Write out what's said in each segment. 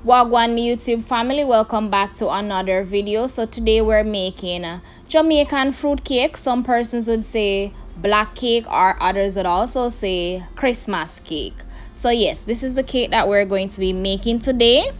Wagwan me YouTube family, welcome back to another video. So today we're making Jamaican fruit cake. Some persons would say black cake, or others would also say Christmas cake. So yes, this is the cake that we're going to be making today.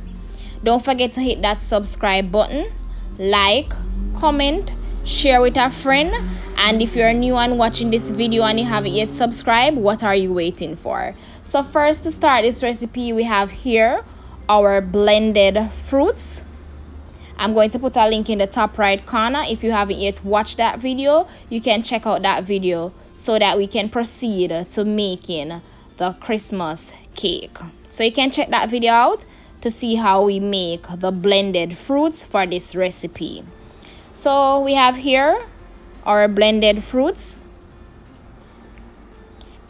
Don't forget to hit that subscribe button, like, comment, share with a friend, and if you're new and watching this video and you haven't yet subscribed, what are you waiting for? So first, to start this recipe, we have here our blended fruits. I'm going to put a link in the top right corner. If you haven't yet watched that video, you can check out that video so that we can proceed to making the Christmas cake. So you can check that video out to see how we make the blended fruits for this recipe. So we have here our blended fruits,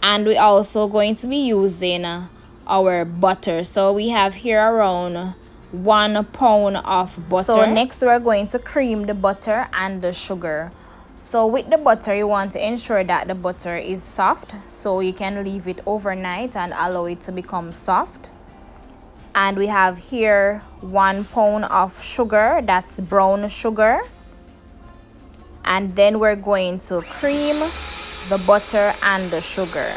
and we're also going to be using our butter. So we have here around 1 pound of butter. So next we're going to cream the butter and the sugar. So with the butter, you want to ensure that the butter is soft, so you can leave it overnight and allow it to become soft. And we have here 1 pound of sugar, that's brown sugar. And then we're going to cream the butter and the sugar.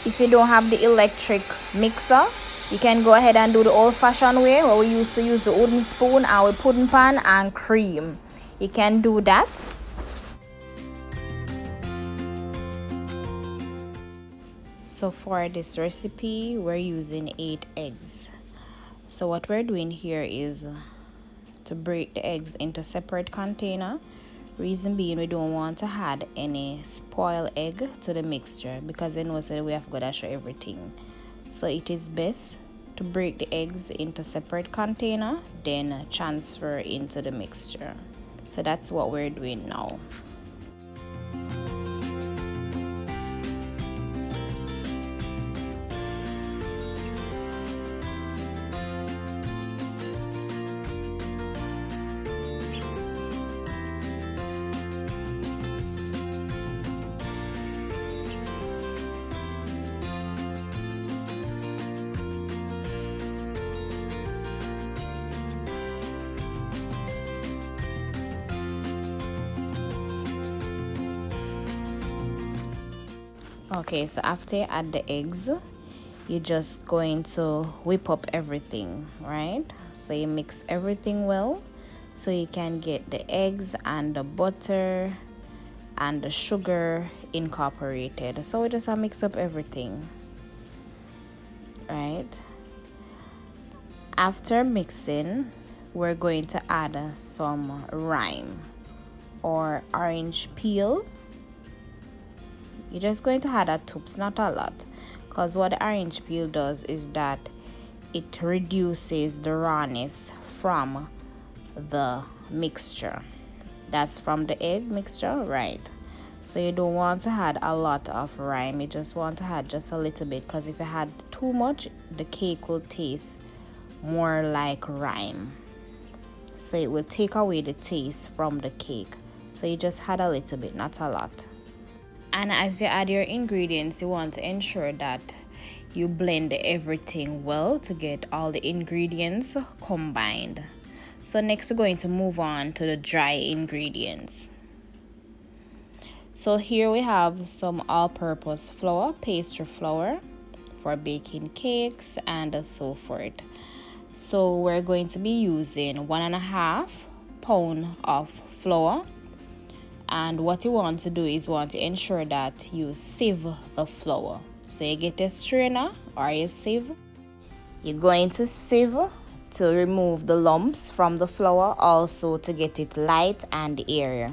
If you don't have the electric mixer, you can go ahead and do the old-fashioned way, where we used to use the wooden spoon, our pudding pan, and cream. You can do that. So for this recipe, we're using 8 eggs. So what we're doing here is to break the eggs into separate container. Reason being, we don't want to add any spoiled egg to the mixture, because then we said we have got to show everything. So it is best to break the eggs into separate container, then transfer into the mixture. So that's what we're doing now. Okay, so after you add the eggs, you're just going to whip up everything, right? So you mix everything well so you can get the eggs and the butter and the sugar incorporated. So we just mix up everything, right? After mixing, we're going to add some lime or orange peel. You're just going to add a toops, not a lot, because what the orange peel does is that it reduces the rawness from the mixture. That's from the egg mixture, right? So you don't want to add a lot of lime, you just want to add just a little bit, because if you add too much, the cake will taste more like lime. So it will take away the taste from the cake. So you just add a little bit, not a lot. And as you add your ingredients, you want to ensure that you blend everything well to get all the ingredients combined. So next we're going to move on to the dry ingredients. So here we have some all-purpose flour, pastry flour for baking cakes and so forth. So we're going to be using 1.5 pound of flour. And what you want to do is want to ensure that you sieve the flour. So you get a strainer or a sieve. You're going to sieve to remove the lumps from the flour, also to get it light and airy.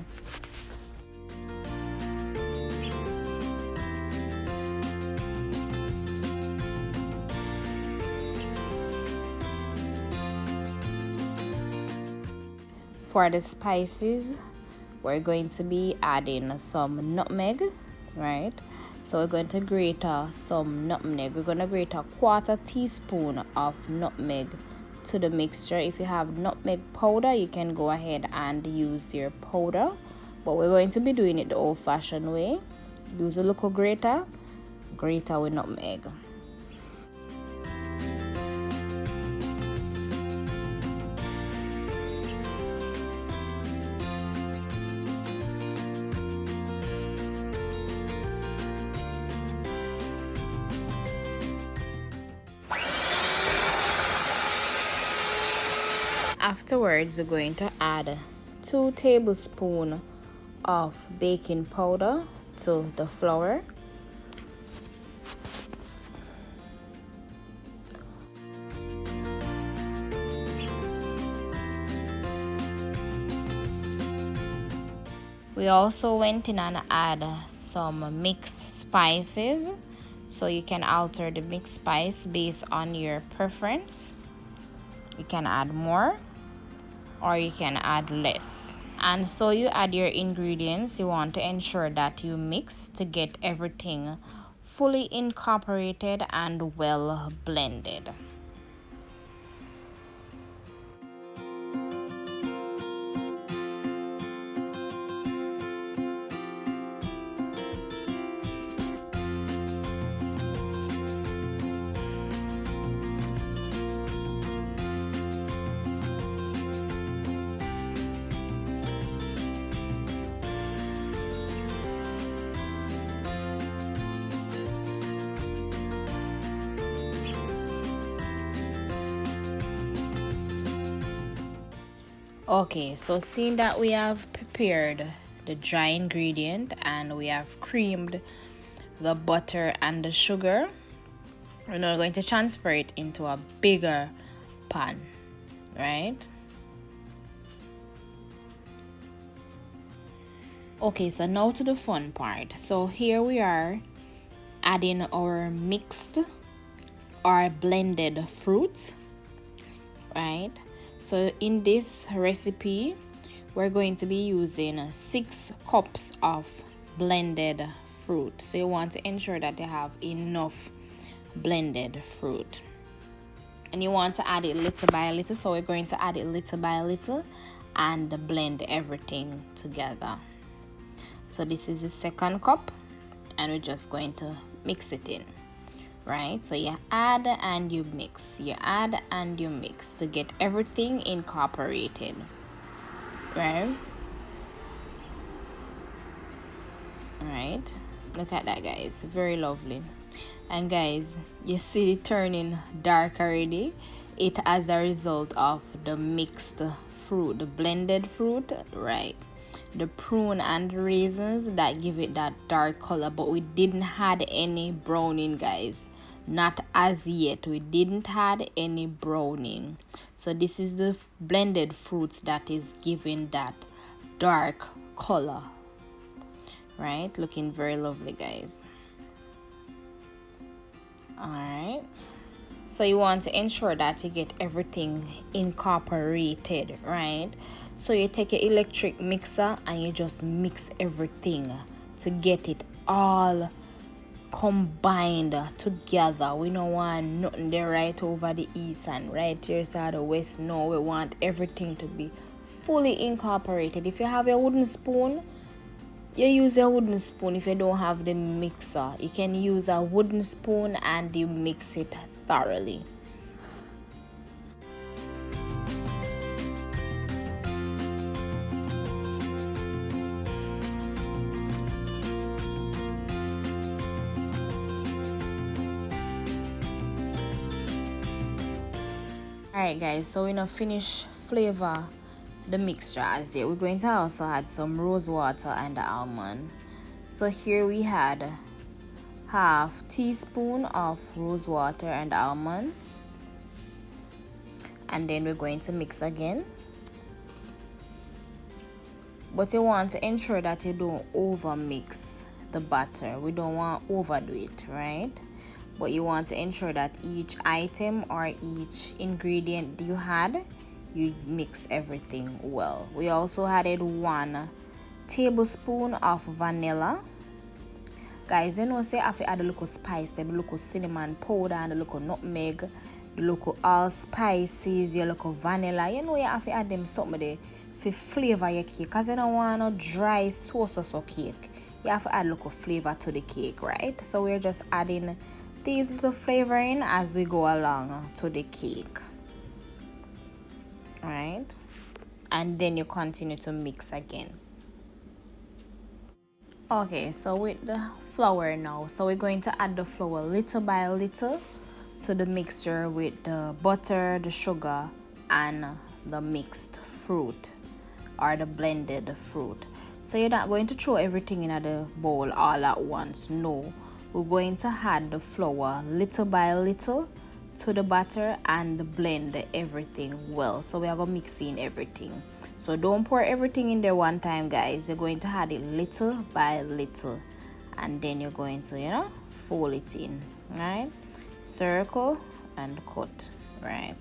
For the spices, we're going to be adding some nutmeg, right? So we're going to grate some nutmeg. We're going to grate 1/4 teaspoon of nutmeg to the mixture. If you have nutmeg powder, you can go ahead and use your powder, but we're going to be doing it the old-fashioned way. Use a local grater with nutmeg. Afterwards, we're going to add 2 tablespoons of baking powder to the flour. We also went in and add some mixed spices, so you can alter the mixed spice based on your preference. You can add more or you can add less. And so you add your ingredients. You want to ensure that you mix to get everything fully incorporated and well blended. Okay, so seeing that we have prepared the dry ingredient and we have creamed the butter and the sugar, we're now going to transfer it into a bigger pan, right? Okay, so now to the fun part. So here we are adding our mixed or blended fruits, right? So in this recipe, we're going to be using 6 cups of blended fruit. So you want to ensure that you have enough blended fruit. And you want to add it little by little. So we're going to add it little by little and blend everything together. So this is the 2nd cup and we're just going to mix it in. Right, so you add and you mix, you add and you mix to get everything incorporated, right? All right, look at that, guys, very lovely. And guys, you see it turning dark already. It as a result of the mixed fruit, the blended fruit, right? The prune and raisins that give it that dark color, but we didn't add any browning, guys. Not as yet. We didn't add any browning. So this is the blended fruits that is giving that dark color, right? Looking very lovely, guys. All right, so you want to ensure that you get everything incorporated, right? So you take your electric mixer and you just mix everything to get it all combined together. We don't want nothing there right over the east and right here side of west. No, we want everything to be fully incorporated. If you have a wooden spoon, you use a wooden spoon. If you don't have the mixer, you can use a wooden spoon and you mix it thoroughly. Alright guys, so we're gonna finish flavor the mixture as yet. We're going to also add some rose water and the almond. So here we had half teaspoon of rose water and almond, and then we're going to mix again. But you want to ensure that you don't over mix the batter. We don't want to overdo it, right? But you want to ensure that each item or each ingredient you had, you mix everything well. We also added 1 tablespoon of vanilla. Guys, you know, say I have to add a little spice, the little cinnamon powder and a little nutmeg, the little allspices, your little vanilla. You know, you have to add them something there to flavor your cake, because you don't want no dry so cake. You have to add a little flavor to the cake, right? So we're just adding these little flavoring as we go along to the cake. All right, and then you continue to mix again. Okay, so with the flour now, so we're going to add the flour little by little to the mixture with the butter, the sugar and the mixed fruit or the blended fruit. So you're not going to throw everything in the bowl all at once. No, we're going to add the flour little by little to the batter and blend everything well. So we are going to mix in everything. So don't pour everything in there one time, guys. You're going to add it little by little, and then you're going to, fold it in, right? Circle and cut, right?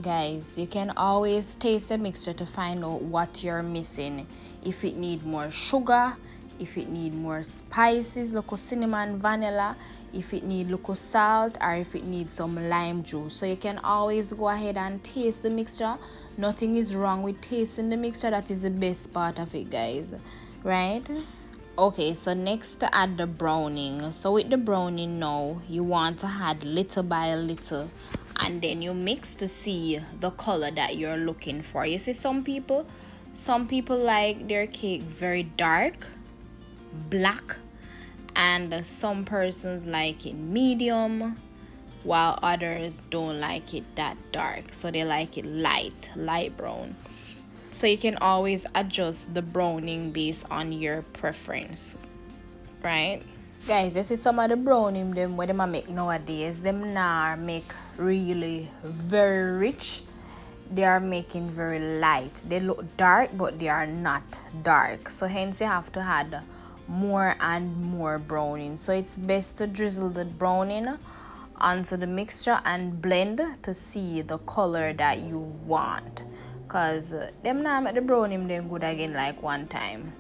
Guys, you can always taste a mixture to find out what you're missing. If it need more sugar, if it need more spices, local cinnamon, vanilla, if it need local salt, or if it needs some lime juice. So you can always go ahead and taste the mixture. Nothing is wrong with tasting the mixture. That is the best part of it, guys, right? Okay, so next to add the browning. So with the browning now, you want to add little by little, and then you mix to see the color that you're looking for. You see, some people like their cake very dark, black, and some persons like it medium, while others don't like it that dark, so they like it light brown. So you can always adjust the browning based on your preference, right? Guys, you see some of the browning them what them make nowadays, them now make really very rich. They are making very light. They look dark, but they are not dark, so hence you have to add more and more browning. So it's best to drizzle the browning onto the mixture and blend to see the color that you want, because them now make the browning them good again like one time,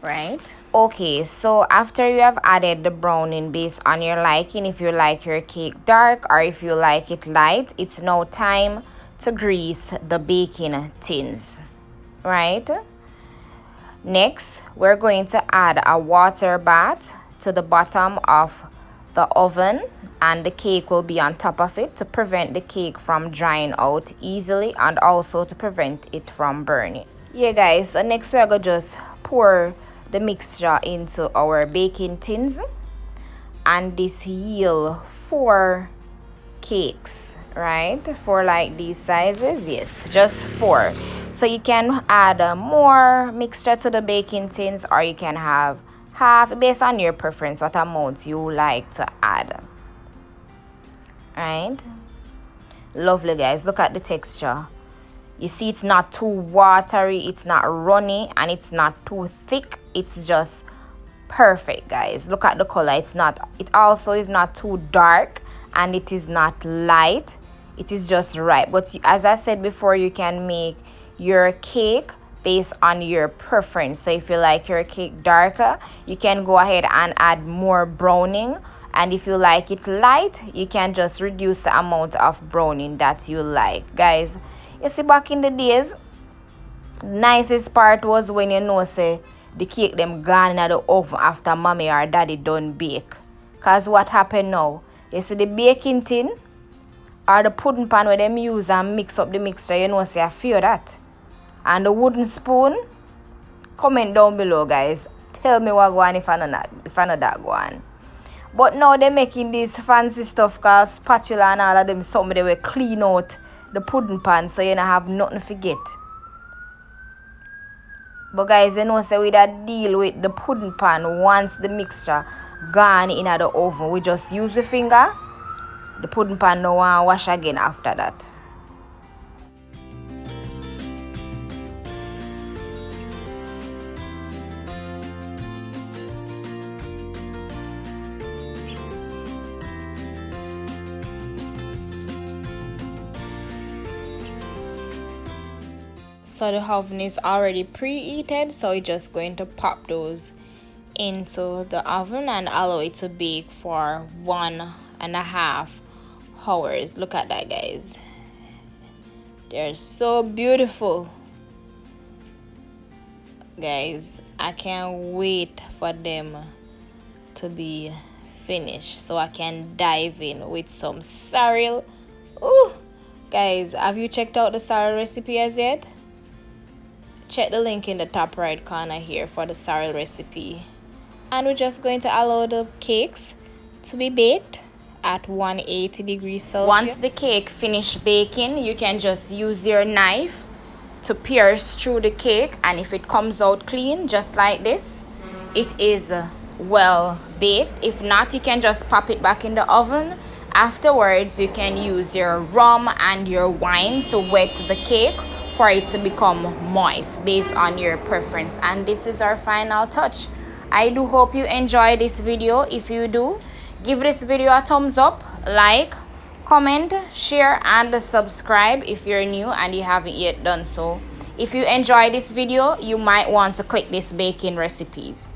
right? Okay, so after you have added the browning based on your liking, if you like your cake dark or if you like it light, it's now time to grease the baking tins, right? Next, we're going to add a water bath to the bottom of the oven, and the cake will be on top of it to prevent the cake from drying out easily and also to prevent it from burning. Yeah, guys, so next we're going to just pour the mixture into our baking tins, and this yield 4 cakes, right? For like these sizes, yes, just 4. So you can add more mixture to the baking tins, or you can have half based on your preference, what amount you like to add, right? Lovely, guys. Look at the texture. You see, it's not too watery, it's not runny, and it's not too thick. It's just perfect, guys. Look at the color. It also is not too dark, and it is not light. It is just right. But as I said before, you can make your cake based on your preference. So if you like your cake darker, you can go ahead and add more browning, and if you like it light, you can just reduce the amount of browning that you like. Guys, you see, back in the days, nicest part was when say the cake them gone in the oven after mommy or daddy done bake. Cause what happened now, you see the baking tin or the pudding pan where them use and mix up the mixture, say I feel that. And the wooden spoon, comment down below, guys. Tell me what go on if I know that go on. But now they're making this fancy stuff called spatula and all of them. Something they will clean out the pudding pan so you don't have nothing to forget. But guys, say we that deal with the pudding pan once the mixture gone in the oven. We just use the finger. The pudding pan no one wash again after that. So the oven is already preheated, so we're just going to pop those into the oven and allow it to bake for 1.5 hours. Look at that, guys. They're so beautiful, guys. I can't wait for them to be finished so I can dive in with some sorrel. Ooh, guys, have you checked out the sorrel recipe as yet? Check the link in the top right corner here for the sorrel recipe. And we're just going to allow the cakes to be baked at 180 degrees Celsius. Once the cake finish baking, you can just use your knife to pierce through the cake, and if it comes out clean just like this, it is well baked. If not, you can just pop it back in the oven. Afterwards, you can use your rum and your wine to wet the cake for it to become moist based on your preference. And this is our final touch. I do hope you enjoy this video. If you do, give this video a thumbs up, like, comment, share, and subscribe if you're new and you haven't yet done so. If you enjoy this video, you might want to click this baking recipes.